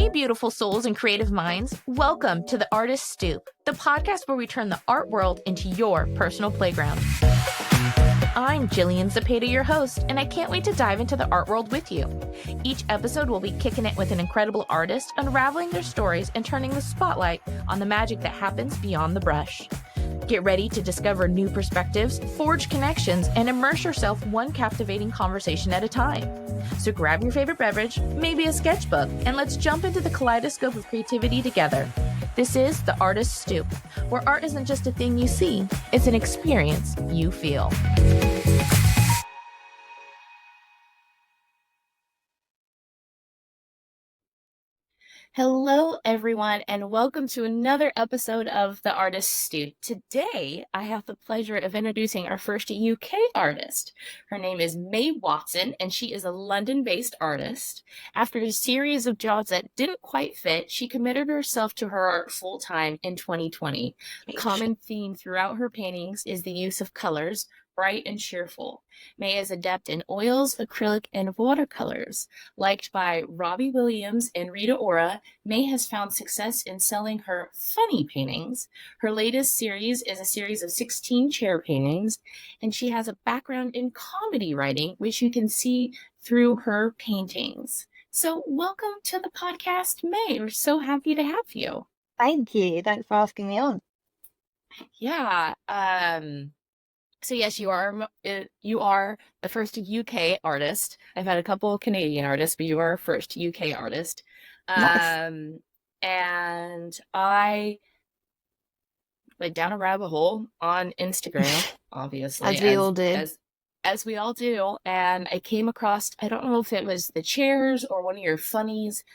Hey, beautiful souls and creative minds. Welcome to the Artist Stoop, the podcast where we turn the art world into your personal playground. I'm Jillian Zepeda, your host, and I can't wait to dive into the art world with you. Each episode will be kicking it with an incredible artist, unraveling their stories and turning the spotlight on the magic that happens beyond the brush. Get ready to discover new perspectives, forge connections, and immerse yourself one captivating conversation at a time. So grab your favorite beverage, maybe a sketchbook, and let's jump into the kaleidoscope of creativity together. This is the Artist Stoop, where art isn't just a thing you see, it's an experience you feel. Hello, everyone, and welcome to another episode of The Artist Stoop. Today, I have the pleasure of introducing our first UK artist. Her name is May Watson, and she is a London-based artist. After a series of jobs that didn't quite fit, she committed herself to her art full-time in 2020. A common theme throughout her paintings is the use of colors, bright and cheerful. May is adept in oils, acrylic, and watercolors. Liked by Robbie Williams and Rita, May has found success in selling her funny paintings. Her latest series is a series of 16 chair paintings, and she has a background in comedy writing, which you can see through her paintings. So welcome to the podcast, May. We're so happy to have you. Thank you. Thanks for asking me on. Yeah. So yes, you are the first UK artist. I've had a couple of Canadian artists, but you are our first UK artist. Nice. And I went down a rabbit hole on Instagram, obviously, As we all do. As we all do, and I came across, I don't know if it was the chairs or one of your funnies,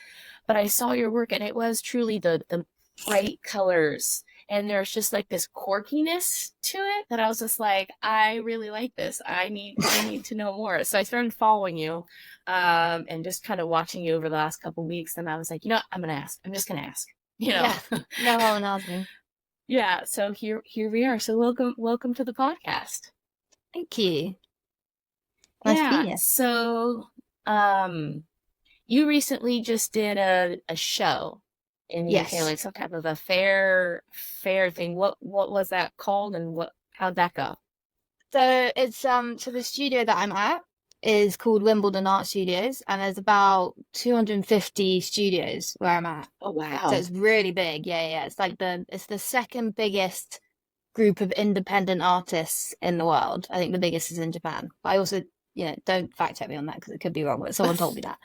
but I saw your work, and it was truly the bright colors. And there's just like this quirkiness to it that I was just like, I really like this. I need to know more. So I started following you, and just kind of watching you over the last couple of weeks. And I was like, I'm just gonna ask. Yeah. No one asking. Yeah. So here we are. So welcome to the podcast. Thank you. Nice to be here. So, you recently just did a show. In the UK, like some type of a fair thing. What was that called, and how'd that go? So it's so the studio that I'm at is called Wimbledon Art Studios, and there's about 250 studios where I'm at. Oh wow! So it's really big. Yeah. It's like it's the second biggest group of independent artists in the world. I think the biggest is in Japan. But I also, don't fact check me on that because it could be wrong. But someone told me that.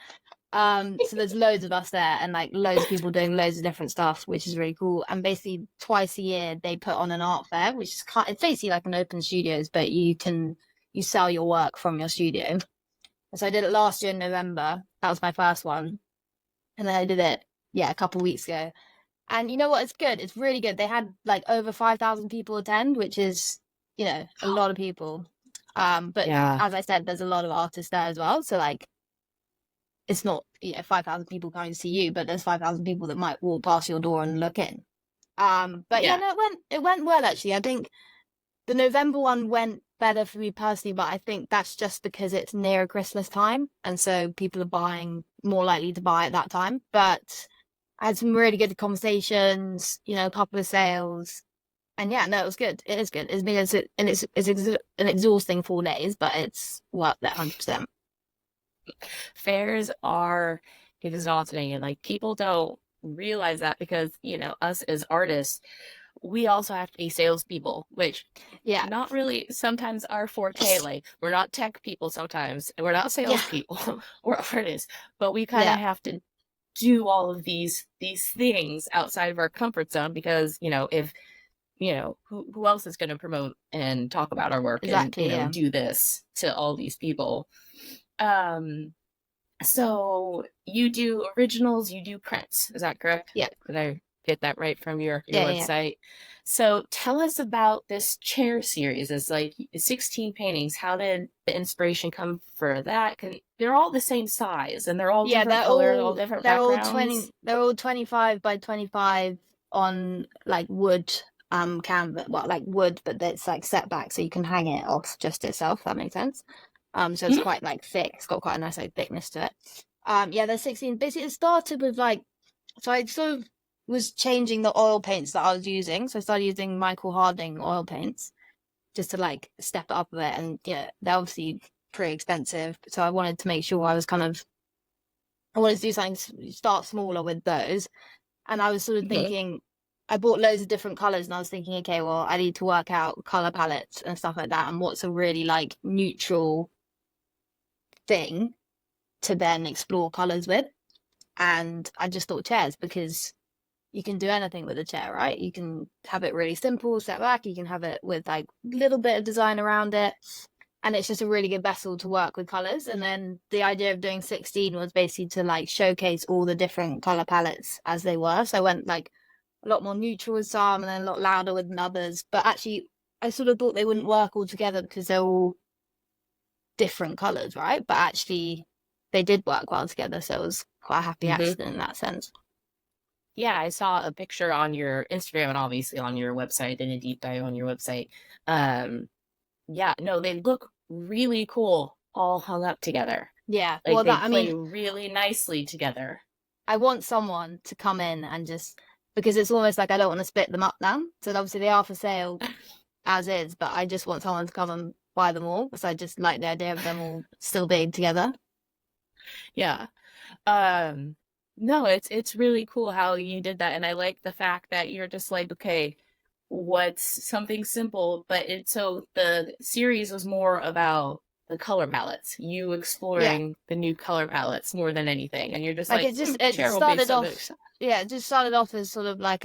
So there's loads of us there, and like loads of people doing loads of different stuff, which is really cool. And basically twice a year they put on an art fair, which is it's basically like an open studios, but you sell your work from your studio. And so I did it last year in November. That was my first one, and then I did it a couple of weeks ago. And you know what? It's good. It's really good. They had like over 5,000 people attend, which is a lot of people. But as I said, there's a lot of artists there as well. So like, it's not 5,000 people coming to see you, but there's 5,000 people that might walk past your door and look in. It went well actually. I think the November one went better for me personally, but I think that's just because it's near Christmas time, and so people are more likely to buy at that time. But I had some really good conversations, a couple of sales, and it was good. It is good. It's an exhausting 4 days, but it's worth it 100%. Fairs are exhausting, and like people don't realize that because us as artists, we also have to be salespeople, which not really sometimes our forte. Like we're not tech people sometimes, and we're not salespeople. We're artists, but we kind of have to do all of these things outside of our comfort zone because if who else is going to promote and talk about our work and do this to all these people. So you do originals, you do prints, is that correct? Yeah. Did I get that right from your website? Yeah. So tell us about this chair series. It's like 16 paintings. How did the inspiration come for that? They're all the same size, and they're all different colors, all different backgrounds. They're all 25 by 25 on like wood canvas, like wood, but it's like set back so you can hang it off just itself. That makes sense. So it's quite like thick. It's got quite a nice like thickness to it. There's 16. Basically, it started with like So I sort of was changing the oil paints that I was using. So I started using Michael Harding oil paints just to like step it up a bit. And yeah, they're obviously pretty expensive. So I wanted to make sure I wanted to do something, start smaller with those. And I was sort of Mhm. thinking, I bought loads of different colors and I was thinking, okay, well, I need to work out color palettes and stuff like that. And what's a really like neutral thing to then explore colors with. And I just thought chairs because you can do anything with a chair, right? You can have it really simple, set back. You can have it with like a little bit of design around it. And it's just a really good vessel to work with colors. And then the idea of doing 16 was basically to like showcase all the different color palettes as they were. So I went like a lot more neutral with some and then a lot louder with others. But actually, I sort of thought they wouldn't work all together because they're all different colors, right? But actually, they did work well together. So it was quite a happy Mhm. accident in that sense. Yeah, I saw a picture on your Instagram and obviously on your website and a deep dive on your website. Um, yeah, no, they look really cool all hung up together. Yeah. Like Well, they that, I play mean, really nicely together. I want someone to come in and just, because it's almost like I don't want to split them up now. So obviously they are for sale as is, but I just want someone to come and buy them all because I just like the idea of them all still being together. Yeah. Um, no, it's really cool how you did that, and I like the fact that you're just like, okay, what's something simple, but it so the series was more about the color palettes, you Yeah. exploring the new color palettes more than anything, and you're just Like like, it just, it chair will be started so off, nice. yeah, it just started off as sort of like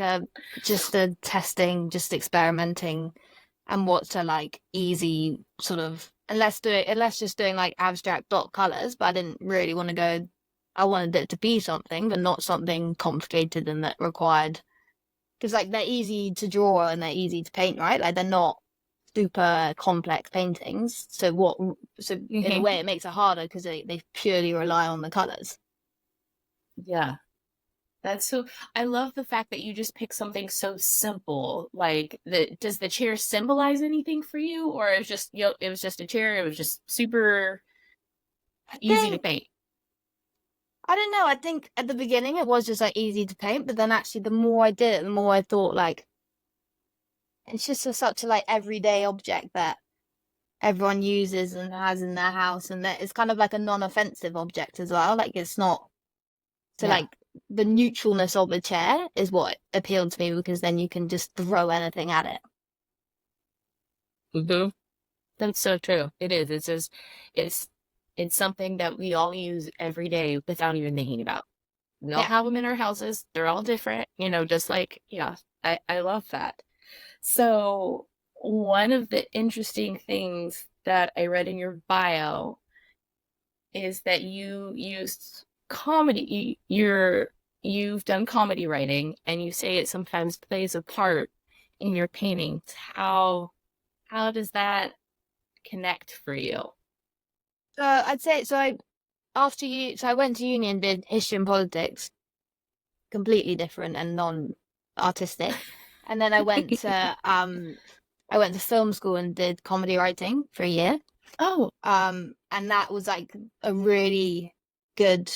just a testing, just experimenting and what's a like easy sort of, unless just doing like abstract dot colors, but I didn't really want to go, I wanted it to be something, but not something complicated and that required, because like they're easy to draw and they're easy to paint, right? Like they're not super complex paintings. So in a Mhm. way it makes it harder because they purely rely on the colors. Yeah. That's so I love the fact that you just pick something so simple. Like does the chair symbolize anything for you or it was just it was just a chair, it was just super I easy to think, paint. I don't know. I think at the beginning it was just like easy to paint, but then actually the more I did it, the more I thought like it's just such a like everyday object that everyone uses and has in their house, and that it's kind of like a non-offensive object as well. Like it's not, so Yeah. like the neutralness of a chair is what appealed to me because then you can just throw anything at it. Hmm. That's so true. It is. It's just it's it's something that we all use every day without even thinking about. We all Yeah. have them in our houses. They're all different, just like, yeah, I love that. So one of the interesting things that I read in your bio is that you used comedy. You've done comedy writing, and you say it sometimes plays a part in your paintings. How does that connect for you? So I'd say so. I went to uni and did history and politics, completely different and non-artistic, and then I went to film school and did comedy writing for a year. Oh, And that was like a really good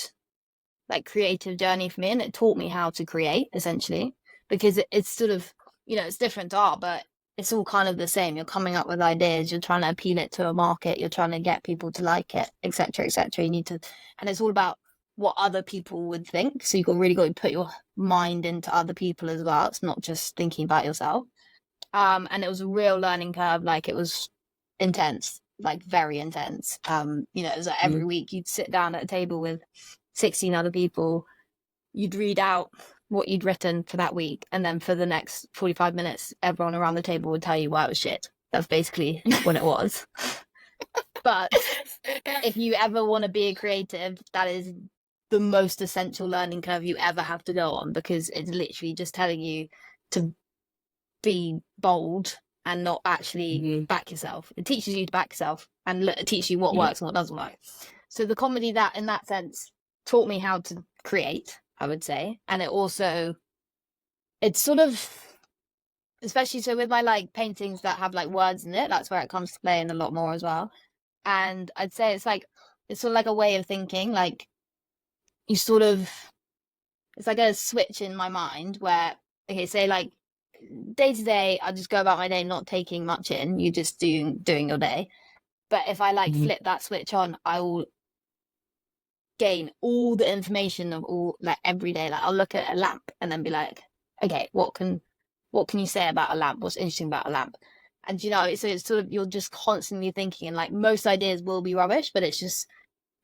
like creative journey for me, and it taught me how to create essentially because it's sort of, it's different to art, but it's all kind of the same. You're coming up with ideas, you're trying to appeal it to a market, you're trying to get people to like it, etc., etc. You need to, and it's all about what other people would think. So really got to put your mind into other people as well. It's not just thinking about yourself. And it was a real learning curve. Like it was intense, like very intense. It was like mm, every week you'd sit down at a table with 16 other people, you'd read out what you'd written for that week, and then for the next 45 minutes, everyone around the table would tell you why it was shit. That's basically what it was. But if you ever want to be a creative, that is the most essential learning curve you ever have to go on because it's literally just telling you to be bold and not actually mhm, back yourself. It teaches you to back yourself and it teaches you what yeah, works and what doesn't work. So the comedy that in that sense taught me how to create, I would say. And it's sort of, especially so with my like paintings that have like words in it, that's where it comes to play in a lot more as well. And I'd say it's sort of like a way of thinking, like you sort of it's like a switch in my mind where, okay, say like day to day, I just go about my day not taking much in. You just doing your day. But if I like Mhm. flip that switch on, I will gain all the information of all like every day. Like I'll look at a lamp and then be like, okay, what can you say about a lamp? What's interesting about a lamp? And so it's sort of you're just constantly thinking, and like most ideas will be rubbish, but it's just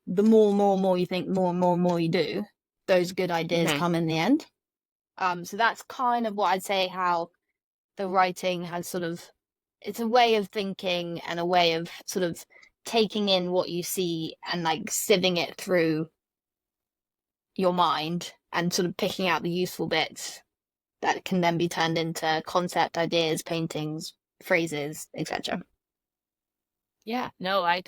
the more you think, more and more you do, those good ideas Mhm. come in the end. So that's kind of what I'd say how the writing has sort of it's a way of thinking and a way of sort of taking in what you see and like sieving it through your mind and sort of picking out the useful bits that can then be turned into concept ideas, paintings, phrases, etc. Yeah, no, I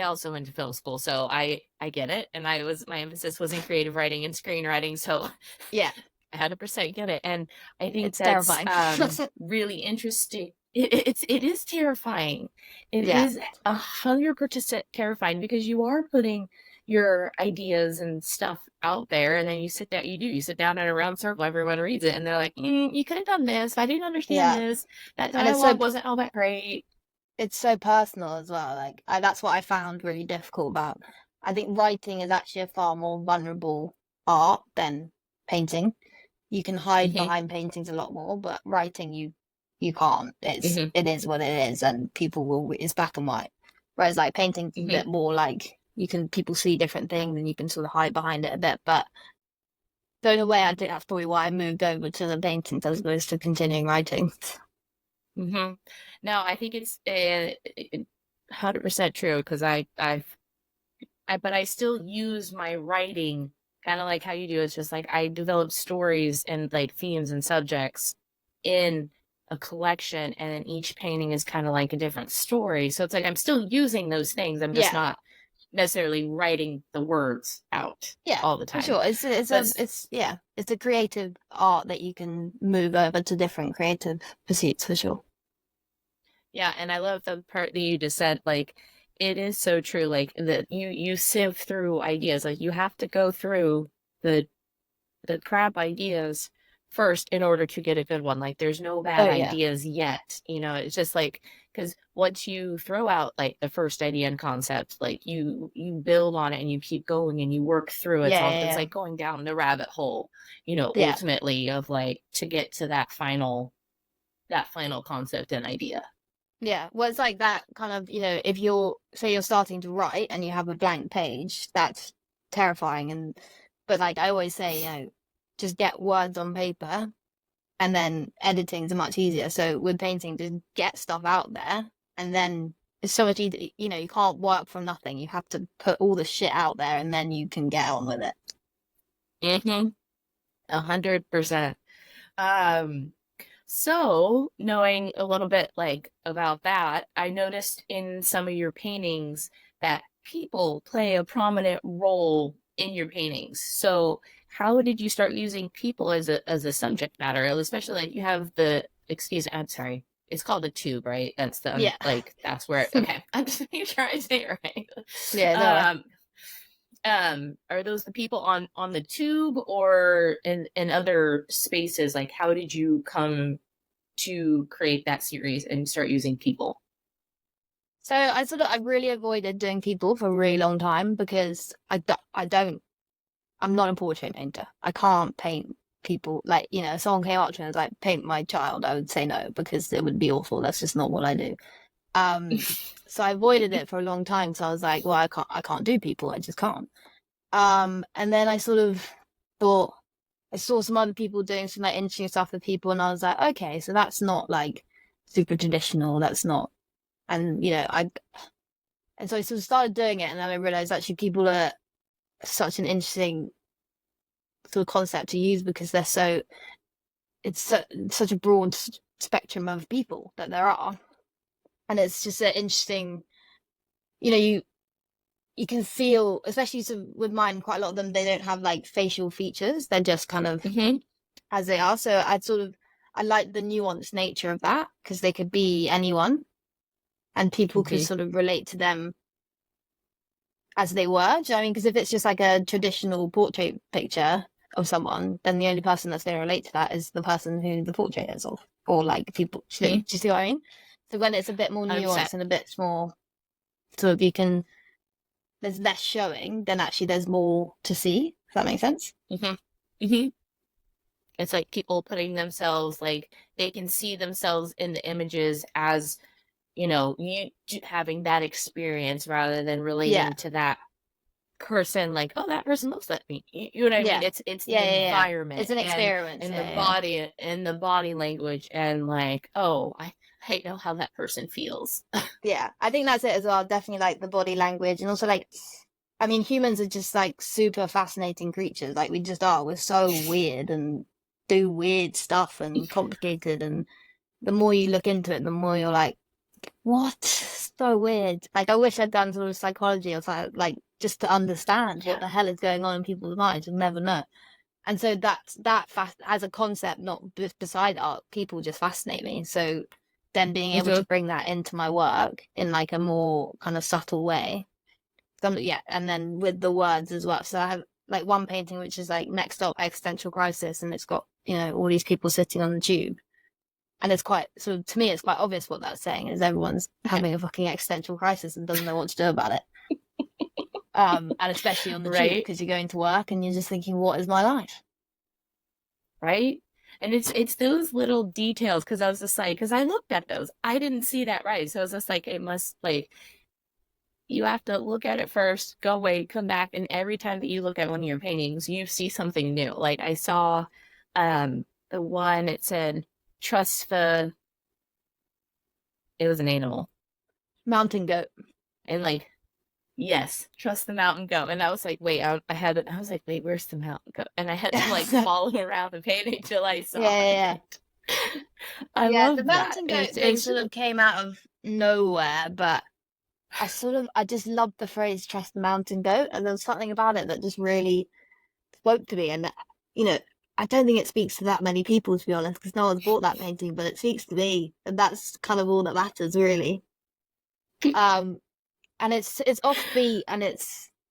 also went to film school, so I get it, and my emphasis was in creative writing and screenwriting, so Yeah, 100% get it. And I think it's that's terrifying. really interesting. It is terrifying. It Yeah, is 100% terrifying because you are putting your ideas and stuff out there, and then you sit down in a round circle, everyone reads it, and they're like, "You could have done this. I didn't understand yeah, this. That and dialogue wasn't all that great." it's so personal as well. Like that's what I found really difficult about. I think writing is actually a far more vulnerable art than painting. You can hide Hmm. behind paintings a lot more, but writing you can't. Hmm. It is what it is, and people will it's black and white. Whereas like painting's a Hmm. bit more like people see different things and you can sort of hide behind it a bit. But going away, I think that's probably why I moved over to the paintings as opposed to continuing writing. Hmm. No, I think it's 100% true because but I still use my writing kind of like how you do. It's just like I develop stories and like themes and subjects in a collection, and then each painting is kind of like a different story. So it's like I'm still using those things. I'm just Yeah, not necessarily writing the words out yeah, all the for time. sure. But It's a creative art that you can move over to different creative pursuits for sure. yeah, and I love the part that you just said, like it is so true, like that you sift through ideas. Like you have to go through the the crap ideas first in order to get a good one. Like there's no bad Oh yeah, ideas yet. It's just like because once you throw out like the first idea and concept, like you build on it and you keep going and you work through it. yeah, It's yeah, like going down the rabbit hole, yeah. ultimately of like to get to that final concept and idea. Yeah, well, it's like that kind of, if you're starting to write and you have a blank page, that's terrifying. But like I always say, just get words on paper and then editing's much easier. So with painting, just get stuff out there and then it's so much easier. You can't work from nothing. You have to put all the shit out there and then you can get on with it. Mm-hmm. 100%. Um, So, knowing a little bit like about that, I noticed in some of your paintings that people play a prominent role in your paintings. So, how did you start using people as a subject matter? Especially like you have I'm sorry. It's called a tube, right? That's Yeah. that's where okay. I'm just making sure I say it right. Yeah, no way. Um, are those the people on the tube or in other spaces? Like how did you come to create that series and start using people? So I really avoided doing people for a really long time because I'm not a portrait painter. I can't paint people like, if someone came up to me and was like, paint my child, I would say no because it would be awful. That's just not what I do. Um, so I avoided it for a long time. So I was like, well, I can't do people. I just can't. And then I sort of thought I saw some other people doing some like interesting stuff with people, and I was like, okay, so that's not like super traditional. That's not, and and so I sort of started doing it, and then I realized actually people are such an interesting sort of concept to use because such a broad spectrum of people that there are, and it's just an interesting, you can feel, especially with mine, quite a lot of them they don't have like facial features; they're just kind of Hmm. as they are. So I like the nuanced nature of that because they could be anyone, and people could Hmm. sort of relate to them as they were. Do you know what I mean? Because if it's just like a traditional portrait picture, of someone, then the only person that's going to relate to that is the person who the portrait is of, or like people. Do you see what I mean? So when it's a bit more 100%. nuanced and a bit more, sort of, you can, there's less showing, then actually there's more to see. Does that make sense? Mm-hmm. It's like people putting themselves, like, they can see themselves in the images as, you know, you having that experience rather than Yeah. relating to that person, like, oh, that person looks like me. You know what I mean? Yeah. It's Yeah, the yeah, yeah. environment It's an experience. and Yeah, the yeah. body and the body language and like, oh, I know how that person feels. Yeah, I think that's it as well. Definitely like the body language, and also like, I mean, humans are just like super fascinating creatures. Like we just are. We're so weird and do weird stuff and complicated. And the more you look into it, the more you're like, what? So weird. Like I wish I'd done sort of psychology or something, like just to understand what the hell is going on in people's minds. You'll never know. And so that as a concept, not beside art, people just fascinate me. So then being able to bring that into my work in like a more kind of subtle way. Yeah, and then with the words as well. So I have like one painting which is like next up existential crisis, and it's got, you know, all these people sitting on the tube. And it's quite, so to me, it's quite obvious what that's saying is everyone's having a fucking existential crisis and doesn't know what to do about it. And especially on the tube, Right? because you're going to work and you're just thinking, what is my life? Right? And it's those little details, because I was just like, because I looked at those, I didn't see that right. So I was just like, it must, like, you have to look at it first, go away, come back, and every time that you look at one of your paintings, you see something new. Like I saw the one, it said trust the, it was an animal. Mountain goat. And like, yes, trust the mountain goat. And I was like, wait, I was like, wait, where's the mountain goat? And I had to like follow around the painting till I saw Yeah. it. I Yeah, the love that. mountain And goat thing sort of came out of nowhere, but I just loved the phrase trust the mountain goat, and there was something about it that just really spoke to me. And, you know, I don't think it speaks to that many people, to be honest, because no one's bought that painting, but it speaks to me, and that's kind of all that matters, really. And it's offbeat, and it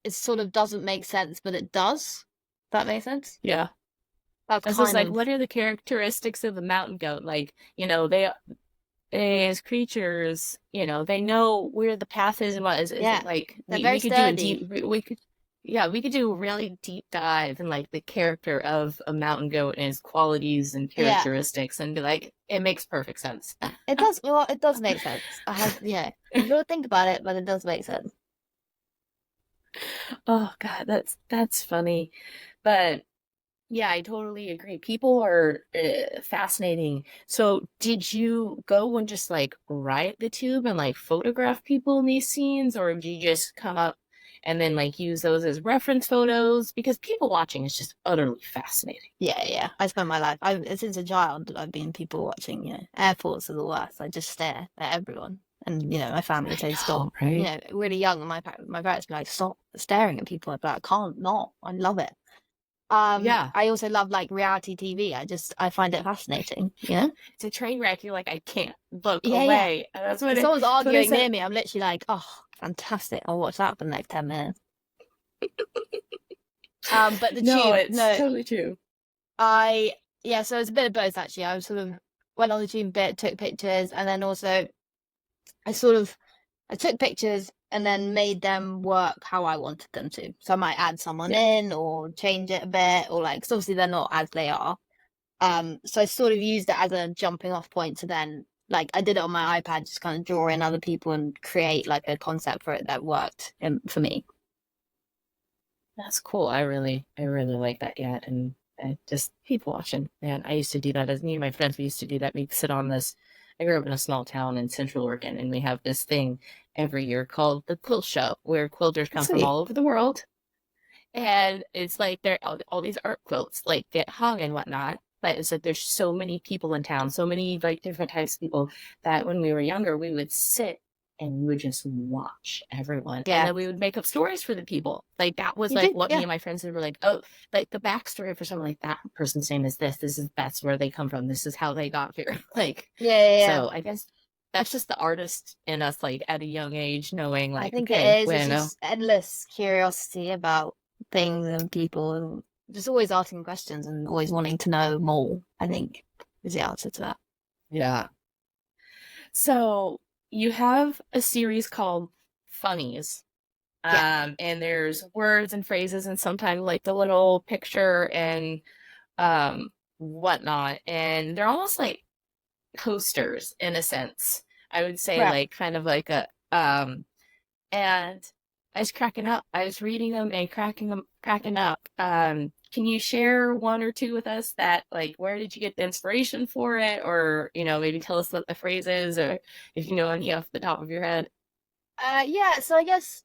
sort of doesn't make sense, but it does. That makes sense? yeah. That's It's just kind like, of, what are the characteristics of the mountain goat? Like, you know, they as creatures, you know, they know where the path is and what is yeah, it like they're very we could do a sturdy. deep we could yeah, we could do a really deep dive in like the character of a mountain goat and his qualities and Yeah, characteristics and be like, it makes perfect sense. it does. Well, it does make sense. Yeah, you gotta think about it, but it does make sense. Oh God, that's funny. But yeah, I totally agree. People are fascinating. So, did you go and just like ride the tube and like photograph people in these scenes, or did you just come up and then like use those as reference photos? Because people watching is just utterly fascinating. Yeah. I spent my life. Since a child, I've been people watching. You know, airports are the worst. I just stare at everyone, and you know, my family I says stop. know, right? You know, really young, my parents be like, stop staring at people. I'd be like, I can't not. I love it. Yeah. I also love like reality TV. I find it fascinating. Yeah. It's a train wreck. You're like, I can't look Yeah. away. And If someone's that's what I arguing said. near me, I'm literally like, oh, fantastic. I'll watch that for the next 10 minutes. But the No, tube, it's no, totally true. yeah, so it's a bit of both actually. I sort of went on the tube a bit, took pictures, and then also I took pictures and then made them work how I wanted them to. So I might add someone Yeah. in or change it a bit, or like, 'cause obviously they're not as they are. So I sort of used it as a jumping off point to then, like, I did it on my iPad, just kind of draw in other people and create like a concept for it that worked for me. That's cool. I really like that. Yeah. And just people watching. Man, I used to do that as me and my friends. We used to do that. We'd sit on this. I grew up in a small town in Central Oregon, and we have this thing every year called the Quilt Show, where quilters come from Sweet. all over the world. And it's like there all these art quilts like get hung and whatnot. But it's like there's so many people in town, so many like different types of people that when we were younger, we would sit and we would just watch everyone. And Yeah. then we would make up stories for the people. Like that was You like do? what me Yeah. and my friends were like, oh, like the backstory for someone like that person's name is this. That's where they come from. This is how they got here. Like, Yeah. so I guess that's just the artist in us, like at a young age, knowing I like, think okay, it is. It's bueno. just endless curiosity about things and people, and just always asking questions and always wanting to know more, I think, is the answer to that. Yeah. So you have a series called Funnies. Yeah. And there's words and phrases and sometimes like the little picture and whatnot. And they're almost like posters in a sense. I would say Right. like kind of like a and I was cracking up. I was reading them and cracking up. Can you share one or two with us that like where did you get the inspiration for it, or maybe tell us what the phrase is, or if you know any off the top of your head? Yeah, so I guess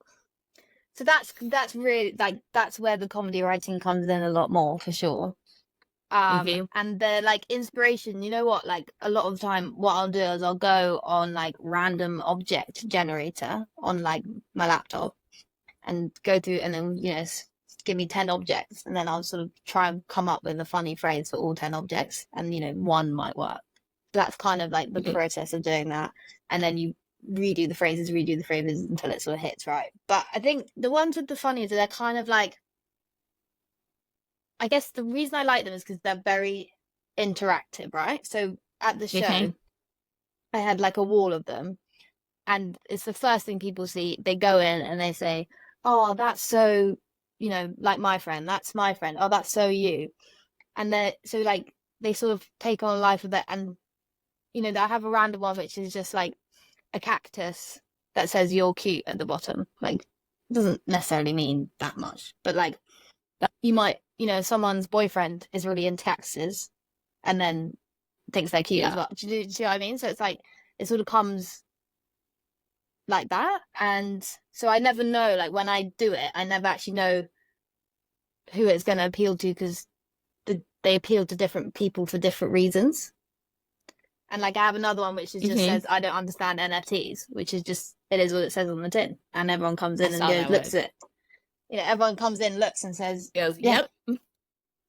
so that's really like that's where the comedy writing comes in a lot more for sure. Mm-hmm. And the like inspiration, you know what, like a lot of the time what I'll do is I'll go on like random object generator on like my laptop and go through and then give me 10 objects and then I'll sort of try and come up with a funny phrase for all 10 objects and one might work. That's kind of like the Mm-hmm. process of doing that, and then you redo the phrases until it sort of hits right. But I think the ones with the funnies, they're kind of like, I guess the reason I like them is because they're very interactive, right? So at the Mm-hmm. show I had like a wall of them, and it's the first thing people see. They go in and they say, "Oh, that's so, like my friend. That's my friend. Oh, that's so you." And then so like they sort of take on a life of that, and I have a random one which is just like a cactus that says "you're cute" at the bottom. Like, it doesn't necessarily mean that much, but like you might, someone's boyfriend is really into cactuses, and then thinks they're cute as Yeah. well. Do you see what I mean? So it's like it sort of comes like that. And so I never know, like when I do it, I never actually know who it's going to appeal to because they appeal to different people for different reasons. And like I have another one which is just Mm-hmm. says, "I don't understand NFTs," which is just, it is what it says on the tin. And everyone comes I in and saw goes, that looks one. at it. Everyone comes in, looks and says, He goes, yeah, yep.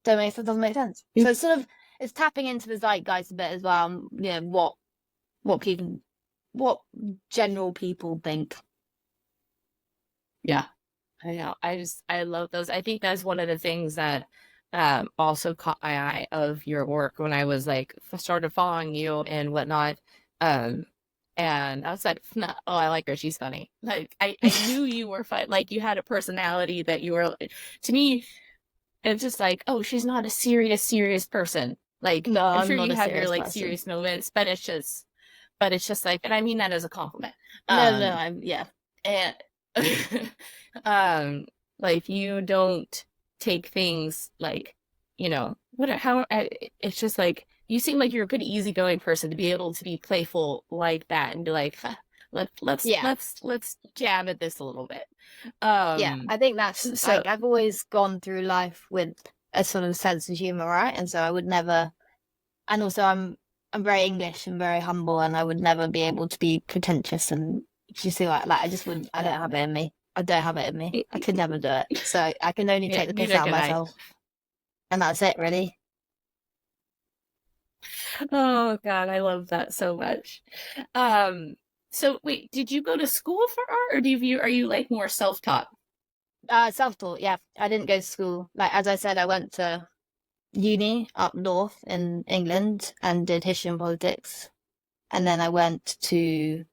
doesn't make sense. So it's sort of, it's tapping into the zeitgeist a bit as well. What people, what general people think. Yeah. I know. I love those. I think that's one of the things that also caught my eye of your work when I was like started following you and whatnot. Um and I was like, "Nah, oh, I like her. She's funny." Like I knew you were fun. Like you had a personality that you were to me, it's just like, oh, she's not a serious person. Like No, I'm I'm sure not you a have your serious like person. serious moments, but it's just like, and I mean that as a compliment. No, Um yeah. and um like you don't take things like what how it's just like you seem like you're a good easygoing person to be able to be playful like that and be like, "Huh, Yeah. let's jab at this a little bit." Yeah. um I think that's so like, I've always gone through life with a sort of sense of humor, right? And so I would never, and also I'm very English and very humble, and I would never be able to be pretentious and you see like I just wouldn't. I don't have it in me. I don't have it in me. I could never do it. So I can only yeah, take the piss neither out of can I. myself, and that's it, really. Oh God, I love that so much. So wait, did you go to school for art, or are you like more self-taught? Self-taught. Yeah, I didn't go to school. Like as I said, I went to uni up north in England and did history and politics, and then I went to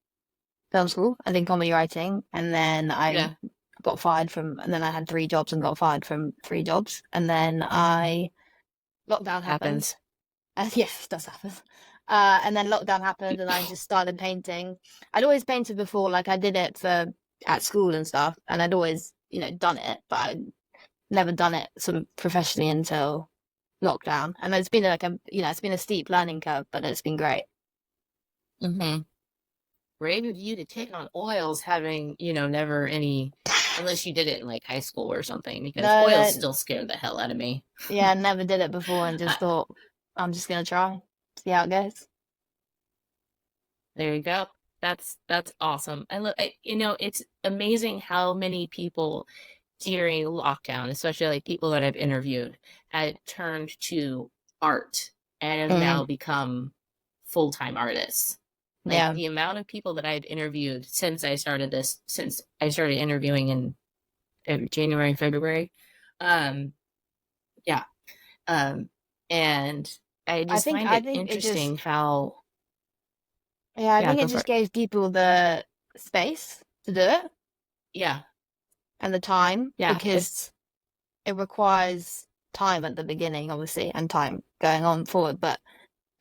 film school. I did comedy writing, and then I Yeah, got fired from, and then I had 3 jobs and got fired from 3 jobs, and then lockdown happened. happens. Yes, it does happen. And then lockdown happened, and I just started painting. I'd always painted before, like I did it for at school and stuff, and I'd always, done it, but I'd never done it sort of professionally until lockdown. And it's been like it's been a steep learning curve, but it's been great. Mm-hmm. Brave of you to take on oils, having never any, unless you did it in like high school or something, because No, oils no, still scare the hell out of me. yeah, never did it before, and just thought I'm just gonna try, see how it goes. There you go. That's awesome. I look, it's amazing how many people during lockdown, especially like people that I've interviewed, had turned to art and have Mm, now become full-time artists. Like yeah, the amount of people that I've interviewed since I started interviewing in January, February, um, Yeah. Um, and I I just think find I it think it just interesting how, yeah, I yeah, think go it for just it. gives people the space to do it Yeah. and the time Yeah. because it requires time at the beginning, obviously, and time going on forward, but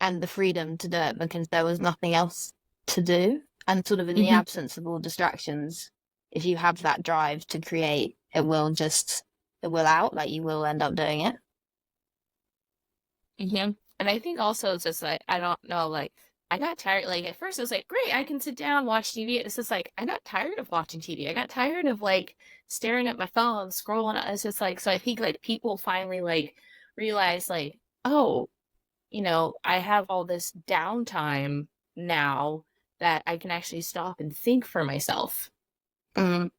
and the freedom to do it because there was nothing else to do. And sort of in the Hmm. absence of all distractions, if you have that drive to create, it will out, like you will end up doing it. Hmm. And I think also it's just like, I don't know, like, I got tired. Like, at first it was like, great, I can sit down, watch TV. It's just like, I got tired of watching TV. I got tired of like staring at my phone, scrolling. It's just like, so I think like people finally like realize, like, oh, I have all this downtime now that I can actually stop and think for myself, Mm.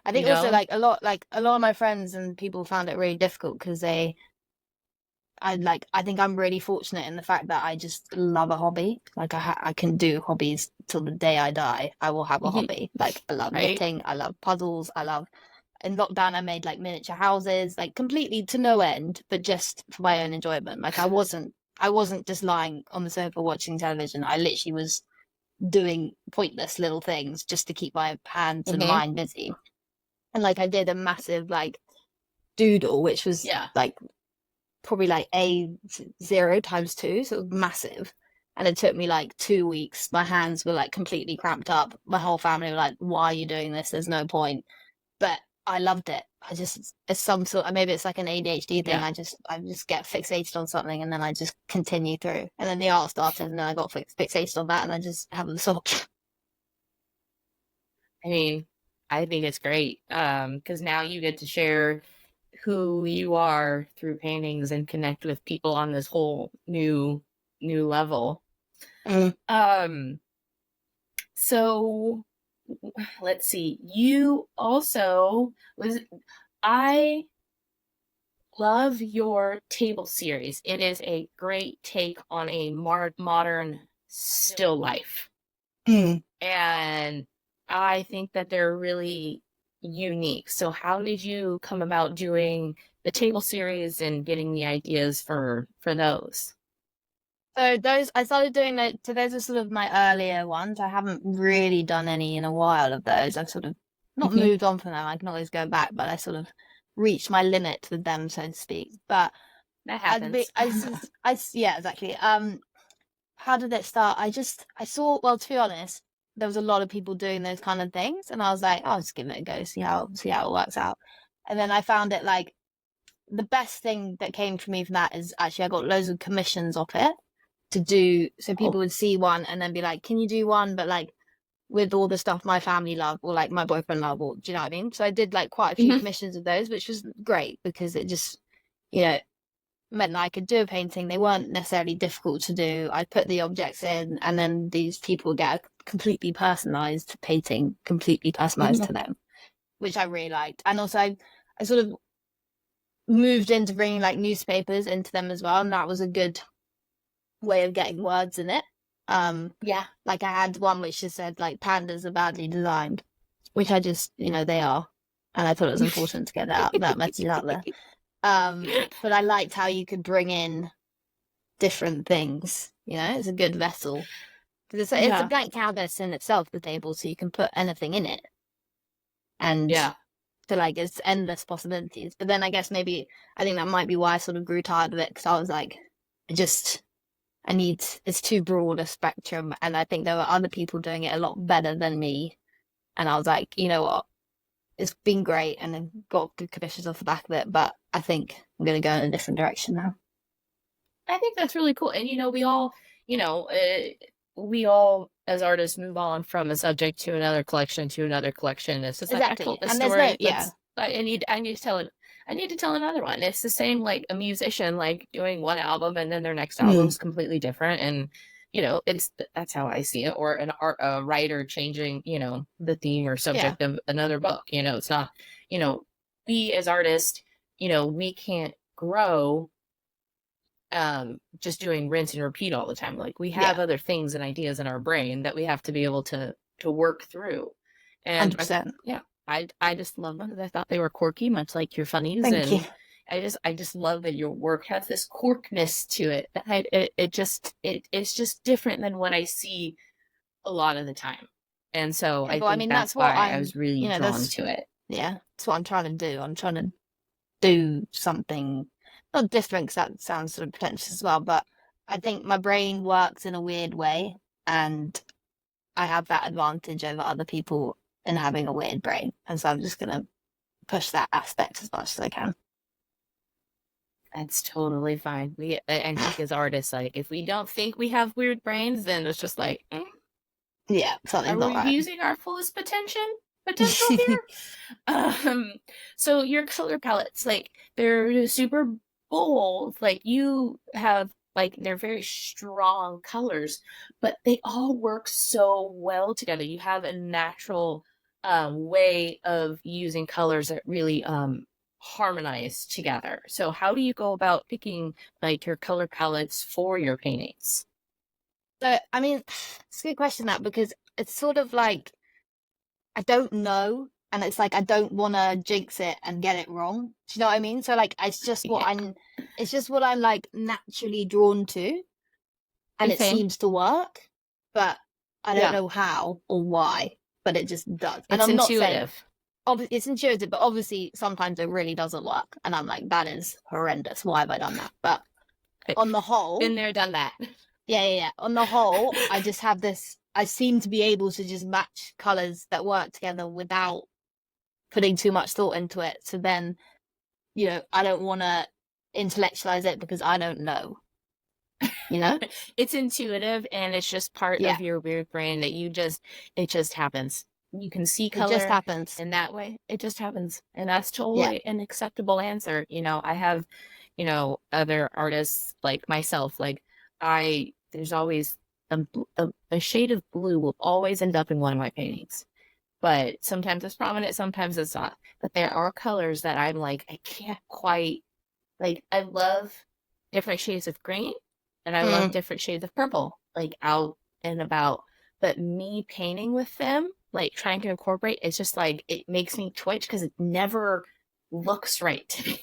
I you think also know? like a lot of my friends and people found it really difficult because I think I'm really fortunate in the fact that I just love a hobby. Like I can do hobbies till the day I die. I will have a Mhm. hobby. Like I love Right? knitting, I love puzzles, I love in lockdown I made like miniature houses, like completely to no end, but just for my own enjoyment. Like I wasn't just lying on the sofa watching television. I literally was doing pointless little things just to keep my hands and Hmm. mind busy. And like I did a massive like doodle, which was Yeah. like probably like A0 times two, so it was massive. And it took me like 2 weeks. My hands were like completely cramped up. My whole family were like, "Why are you doing this? There's no point." But I loved it. I just it's some sort maybe it's like an ADHD thing. Yeah. I just get fixated on something and then I just continue through. And then the art started and then I got fixated on that and I just haven't stopped. I mean, I think it's great. Because now you get to share who you are through paintings and connect with people on this whole new level. Mm. Um, so let's see. You also was I love your table series. It is a great take on a modern still life. Mm. And I think that they're really unique. So how did you come about doing the table series and getting the ideas for those? So those I started doing that. So those are sort of my earlier ones. I haven't really done any in a while of those. I've sort of not Hmm. moved on from them. I can always go back, but I sort of reached my limit with them, so to speak. But That I'd be, happens. yeah, exactly. How did it start? I saw. Well, to be honest, there was a lot of people doing those kind of things, and I was like, I'll just give it a go, see how it works out. And then I found it like the best thing that came to me from that is actually I got loads of commissions off it to do so Oh. people would see one and then be like, can you do one but like with all the stuff my family love or like my boyfriend love or do you know what I mean? So I did like quite a few Hmm. commissions of those, which was great because it just, you know, meant that I could do a painting. They weren't necessarily difficult to do. I put the objects in and then these people get a completely personalized painting, completely personalized Hmm. to them, which I really liked. And also I sort of moved into bringing like newspapers into them as well, and that was a good way of getting words in it. Yeah. Like I had one which just said like pandas are badly designed, which I just, you know, they are. And I thought it was important to get that message out there. But I liked how you could bring in different things, you know, it's a good vessel. Because it's a Yeah. blank canvas in itself, the table, so you can put anything in it. And Yeah. so like it's endless possibilities. But then I guess maybe I think that might be why I sort of grew tired of it because I was like, I just I need it's too broad a spectrum, and I think there were other people doing it a lot better than me. And I was like, you know what, it's been great, and then got good commissions off the back of it. But I think I'm gonna go in a different direction now. I think that's really cool. And you know, uh, we all as artists move on from a subject to another collection to another collection. It's just like I Exactly, told a and there's no story. yeah I need to tell it. I need to tell another one. It's the same like a musician like doing one album and then their next mm, album's completely different. And that's how I see it. Or a writer changing the theme or yeah subject of another book. It's not you know we as artists we can't grow just doing rinse and repeat all the time. Like we have yeah other things and ideas in our brain that we have to be able to work through. And 100%. yeah, I just love them. I thought they were quirky, much like your funnies, Thank you. I just love that your work has this quirkiness to it. It's just different than what I see a lot of the time. And so Yeah, I but I think mean, that's that's what why I was really drawn that's, to it. yeah, that's what I'm trying to do. I'm trying to do something not different, because that sounds sort of pretentious as well, but I think my brain works in a weird way, and I have that advantage over other people in having a weird brain. And so I'm just going to push that aspect as much as I can. That's totally fine. I think as artists, like if we don't think we have weird brains, then it's just like, Yeah, are something's not we right. using our fullest potential here? Um, so your color palettes, like they're super bold. Like you have like they're very strong colors, but they all work so well together. You have a natural way of using colors that really harmonize together. So how do you go about picking like your color palettes for your paintings? So, I mean, it's a good question, that, because it's sort of like, I don't know. And it's like, I don't want to jinx it and get it wrong. Do you know what I mean? So, like, Yeah. it's just what I'm like naturally drawn to. And it Okay. seems to work, but I don't Yeah. know how or why, but it just does. And It's I'm not saying, intuitive. obviously it's intuitive, but obviously sometimes it really doesn't work. And I'm like, that is horrendous. Why have I done that? But on the whole, Been there, done that. yeah. On the whole, I just have this, I seem to be able to just match colors that work together without putting too much thought into it. So then, I don't want to intellectualize it because I don't know, you know? It's intuitive and it's just part Yeah, of your weird brain that it just happens. You can see it just color happens. in that way. It just happens. And that's Yeah. totally an acceptable answer. I have, other artists like myself, like there's always a shade of blue will always end up in one of my paintings. But sometimes it's prominent, sometimes it's not. But there are colors that I'm like, I can't quite like I love different shades of green and I love Mm. different shades of purple, like out and about. But me painting with them, like trying to incorporate, it's just like it makes me twitch because it never looks right to me.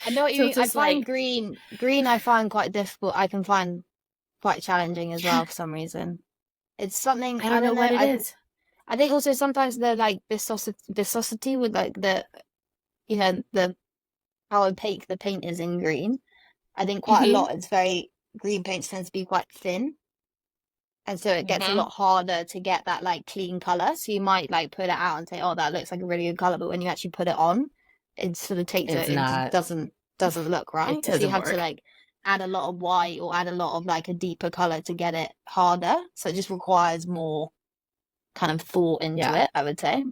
I know what you So mean. it's I just find like, green I find quite difficult. I can find quite challenging as well for some reason. It's something, I I don't know don't know. what it is. I think also sometimes the like viscosity with like the how opaque the paint is in green. I think quite a Mm-hmm. lot it's very green paint tends to be quite thin. And so it gets a Mm-hmm. lot harder to get that like clean color. So you might like put it out and say, "Oh, that looks like a really good color," but when you actually put it on, it sort of takes It's it. It just not. doesn't look It right. So you doesn't have to work. like add a lot of white or add a lot of like a deeper color to get it harder. So it just requires more kind of thought into Yeah. it, I would say.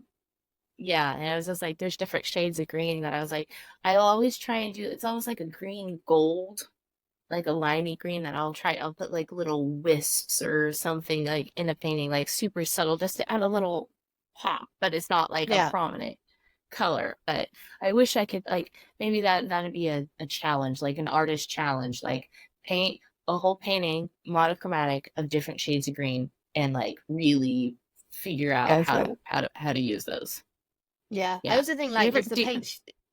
Yeah. And I was just like, there's different shades of green that I was like, I always try and do it's almost like a green gold, like a limey green that I'll put like little wisps or something like in a painting, like super subtle, just to add a little pop, but it's not like a Yeah. prominent color. But I wish I could like maybe that'd be a challenge, like an artist challenge, like paint a whole painting monochromatic of different shades of green and like really figure out Go how for it. to use those. Yeah. I Yeah. also think Do you like ever do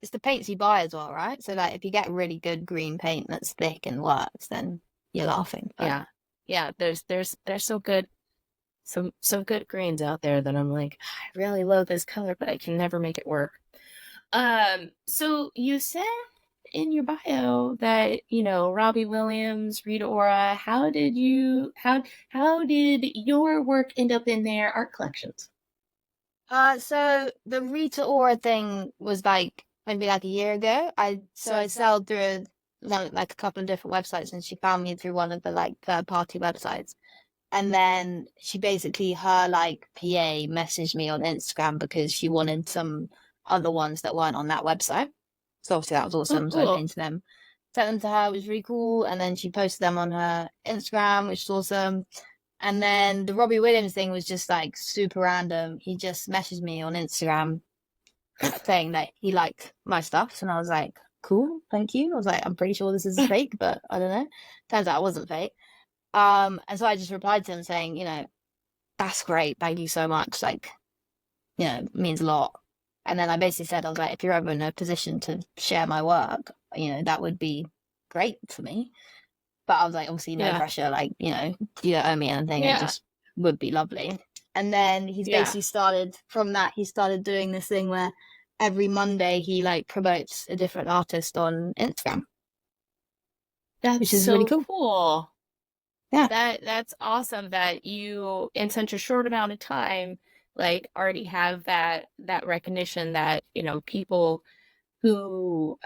it's the paints you buy as well, right? So like if you get really good green paint that's thick and works, then you're laughing. But yeah. Yeah, there's so good some good greens out there that I'm like, I really love this color, but I can never make it work. So you said in your bio that, Robbie Williams, Rita Ora, how did your work end up in their art collections? so the Rita Ora thing was like maybe like a year ago. I sailed through like a couple of different websites, and she found me through one of the like third party websites. And then she basically, her like PA messaged me on Instagram because she wanted some other ones that weren't on that website. So obviously that was Oh, awesome. So I cool. painted them, sent them to her, it was really cool. And then she posted them on her Instagram, which was awesome. And then the Robbie Williams thing was just like super random. He just messaged me on Instagram saying that he liked my stuff. And I was like, cool, thank you. I was like, I'm pretty sure this is fake, but I don't know. Turns out it wasn't fake. And so I just replied to him saying, that's great. Thank you so much. Like, it means a lot. And then I basically said, I was like, if you're ever in a position to share my work, that would be great for me. But I was like, obviously, no Yeah. pressure. Like, you don't owe me anything. It Yeah. just would be lovely. And then he's Yeah. basically he started doing this thing where every Monday he like promotes a different artist on Instagram, That's which is really so cool. cool. Yeah. That's awesome that you in such a short amount of time like already have that recognition that, people who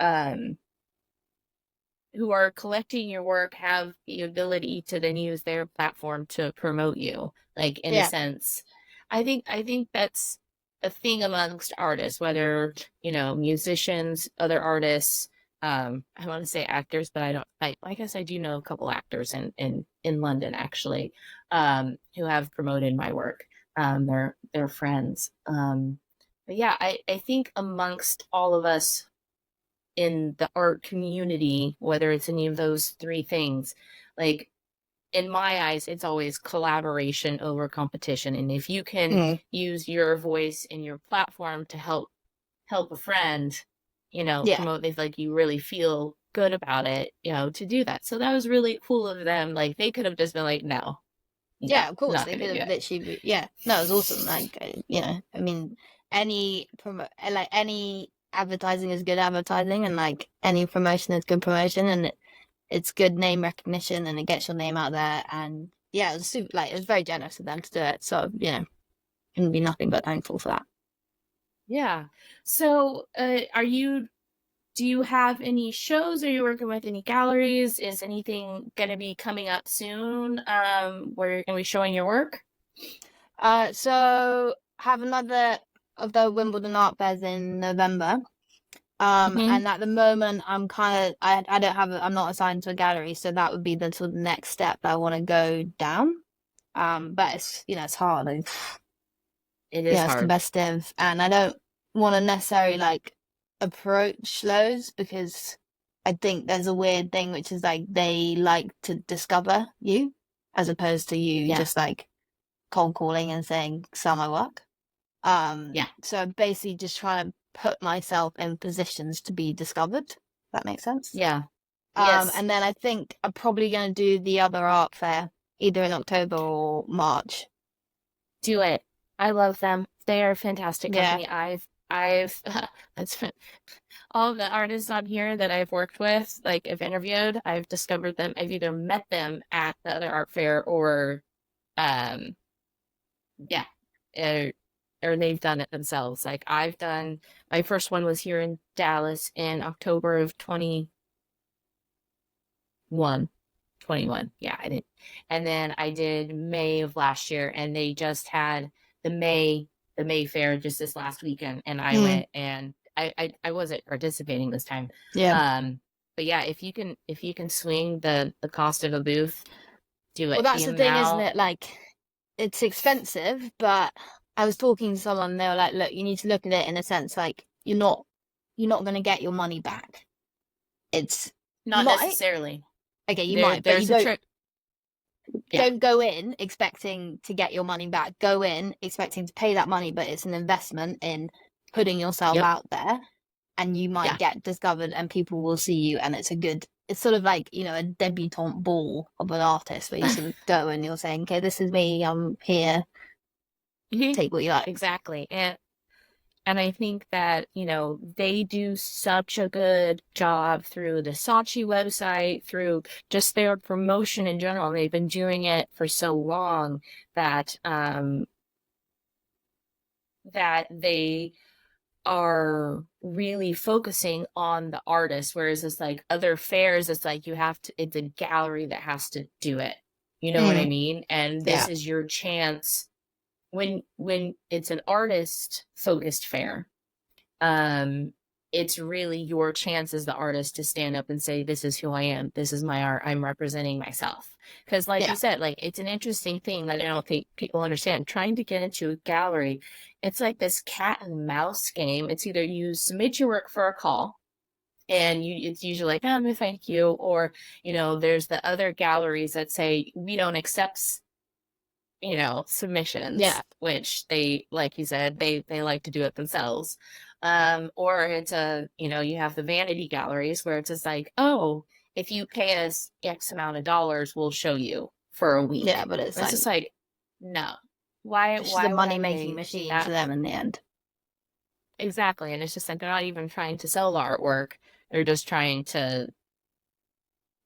who are collecting your work have the ability to then use their platform to promote you. Like in a Yeah. sense, I think that's a thing amongst artists, whether musicians, other artists. I want to say actors, but I don't. I guess I do know a couple actors in London actually, who have promoted my work. They're friends. But yeah, I think amongst all of us in the art community, whether it's any of those three things, like in my eyes, it's always collaboration over competition. And if you can Mm. use your voice and your platform to help a friend, Yeah. promote, they like you really feel good about it, to do that. So that was really cool of them. Like they could have just been like, no, Yeah, of course. not They gonna could do have it. literally, yeah. No, it was awesome. Like, I mean, any advertising is good advertising, and like any promotion is good promotion, and it's good name recognition, and it gets your name out there. And yeah, it was super, like, it was very generous of them to do it. So, can be nothing but thankful for that. Yeah. So, do you have any shows? Are you working with any galleries? Is anything going to be coming up soon where you're going to be showing your work? So have another of the Wimbledon art fairs in November. Hmm. And at the moment, I don't have, I'm not assigned to a gallery, so that would be the sort of next step that I want to go down. But it's hard. It is It's hard. competitive, and I don't want to necessarily like approach those because I think there's a weird thing which is like they like to discover you as opposed to you Yeah. just like cold calling and saying sell my work. Yeah. So I'm basically just trying to put myself in positions to be discovered. If that makes sense. Yeah. Yes. And then I think I'm probably going to do the other art fair either in October or March. Do it. I love them. They are a fantastic Yeah. company. I've that's all the artists on here that I've worked with, like I've interviewed, I've discovered them. I've either met them at the other art fair or um yeah, or, or they've done it themselves. Like I've done my first one was here in Dallas in October of 21. Yeah, I did. And then I did May of last year and they just had the May fair just this last weekend and I Mm, went and I wasn't participating this time. yeah. But yeah, if you can swing the cost of a booth, do Well, it. that's The the thing, isn't amount it? Like, it's expensive, but I was talking to someone, and they were like, "Look, you need to look at it in a sense like you're not going to get your money back. It's you not might, necessarily. okay, you There might, but you there's a trick. Yeah. don't go in expecting to get your money back. Go in expecting to pay that money, but it's an investment in putting yourself Yep. out there, and you might Yeah. get discovered, and people will see you, and it's sort of like a debutante ball of an artist where you sort of go and you're saying, okay, this is me, I'm here, Mhm. take what you like. Exactly. And I think that, they do such a good job through the Saatchi website, through just their promotion in general. They've been doing it for so long that they are really focusing on the artist, whereas it's like other fairs, it's like it's a gallery that has to do it. You know what I Mm, mean? And yeah. this is your chance when it's an artist focused fair, um it's really your chance as the artist to stand up and say, this is who I am, this is my art, I'm representing myself. Because like you Yeah. said, like it's an interesting thing that I don't think people understand. Trying to get into a gallery, it's like this cat and mouse game. It's either you submit your work for a call and it's usually like, oh, no, thank you, or there's the other galleries that say we don't accept submissions, Yeah. which they, like you said, they like to do it themselves. Or it's you have the vanity galleries where it's just like, oh, if you pay us X amount of dollars, we'll show you for a week. Yeah, but it's just like, no. it's just a Why would I money-making pay machine that? for them in the end. Exactly. And it's just like they're not even trying to sell the artwork. They're just trying to,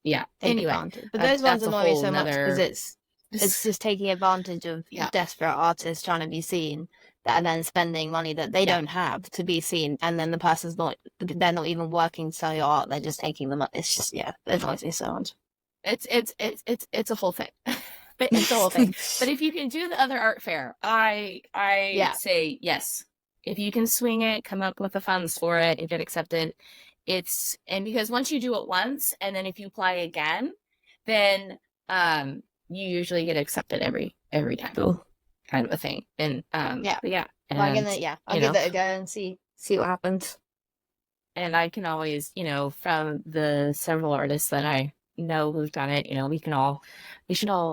yeah. Take Anyway, advantage. But those ones that's a annoy me whole so much because nother. it's just taking advantage of Yeah. desperate artists trying to be seen that are then spending money that they don't have to be seen, and then the person's not, they're not even working to sell your art, they're just taking the money. It's just, it annoys me so much. It's a whole thing. But it's a whole thing. But if you can do the other art fair, I say yes. If you can swing it, come up with the funds for it, and get accepted. And because once you do it once, and then if you apply again, then you usually get accepted every time. Cool. Kind of a thing. And Yeah. but yeah. And, I'll give it a go and see what happens. And I can always, from the several artists that I know who've done it, we should all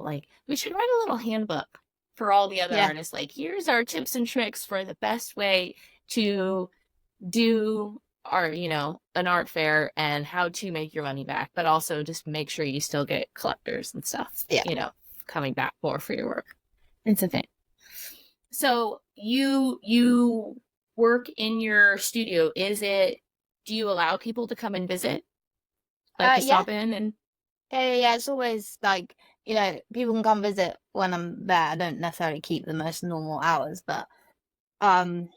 write a little handbook for all the other artists. Like, here's our tips and tricks for the best way to do art, an art fair, and how to make your money back, but also just make sure you still get collectors and stuff, coming back more for your work. It's a thing. So you work in your studio. Do you allow people to come and visit? Like to stop in and... Yeah, it's always like, people can come visit when I'm there. I don't necessarily keep the most normal hours, but I mean,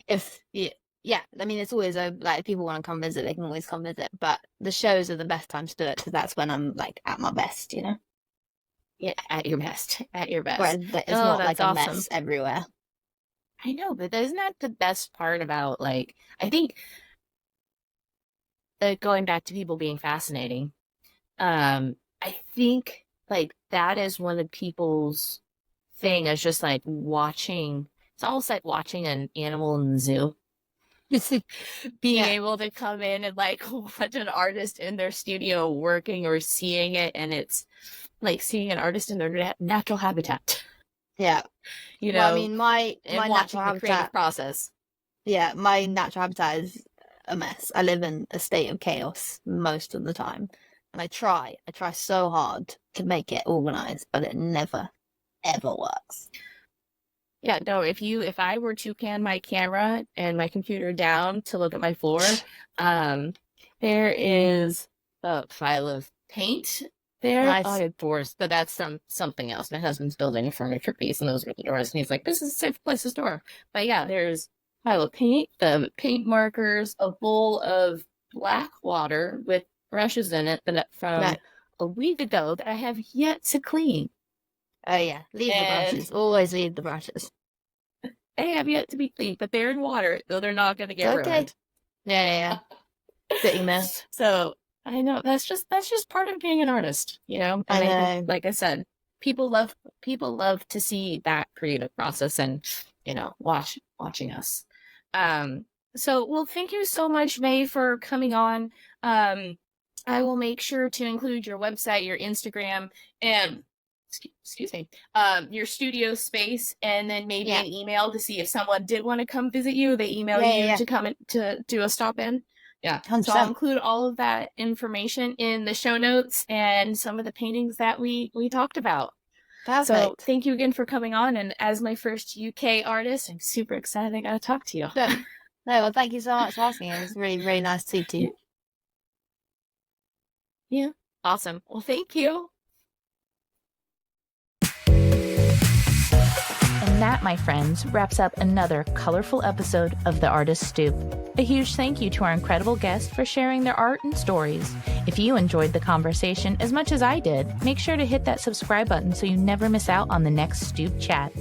it's always like, if people want to come visit, they can always come visit. But the shows are the best time to do it because that's when I'm like at my best, Yeah, at your best. At your best. Whereas it's not like a mess everywhere. I know, but isn't that the best part about, like, I think, going back to people being fascinating, I think, like, that is one of people's thing, is just like watching. It's almost like watching an animal in the zoo. Being able to come in and like watch an artist in their studio working, or seeing it, and it's like seeing an artist in their natural habitat. Yeah. Well, I mean, my natural habitat process. Yeah, my natural habitat is a mess. I live in a state of chaos most of the time. And I try so hard to make it organized, but it never, ever works. Yeah, no, if I were to pan my camera and my computer down to look at my floor, there is a pile of paint there. Nice. Oh, doors, but that's something else. My husband's building a furniture piece, and those are the doors, and he's like, this is a safe place to store. But yeah, there's a pile of paint, the paint markers, a bowl of black water with brushes in it from a week ago that I have yet to clean. Oh yeah, leave the brushes. Always leave the brushes. They have yet to be cleaned, but they're in water, so they're not going to get ruined. Yeah. Sitting there. So I know that's just part of being an artist, And I know. Like I said, people love to see that creative process and watching us. So, well, thank you so much, May, for coming on. I will make sure to include your website, your Instagram, and excuse me, your studio space, and then maybe an email to see if someone did want to come visit you. They email you to come to do a stop in. Yeah, 100%. So I'll include all of that information in the show notes and some of the paintings that we talked about. Perfect. So thank you again for coming on, and as my first UK artist, I'm super excited I got to talk to you. No, well, thank you so much for asking. It was really, really nice to see you. Yeah, awesome. Well, thank you. And that, my friends, wraps up another colorful episode of The Artist Stoop. A huge thank you to our incredible guests for sharing their art and stories. If you enjoyed the conversation as much as I did, make sure to hit that subscribe button so you never miss out on the next Stoop chat.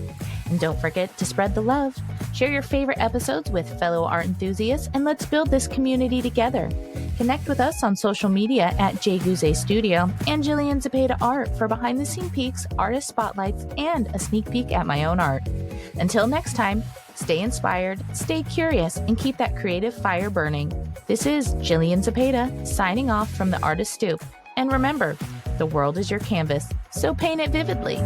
And don't forget to spread the love. Share your favorite episodes with fellow art enthusiasts, and let's build this community together. Connect with us on social media at JGuze Studio and Jillian Zepeda Art for behind-the-scene peeks, artist spotlights, and a sneak peek at my own art. Until next time, stay inspired, stay curious, and keep that creative fire burning. This is Jillian Zepeda signing off from The Artist Stoop. And remember, the world is your canvas, so paint it vividly.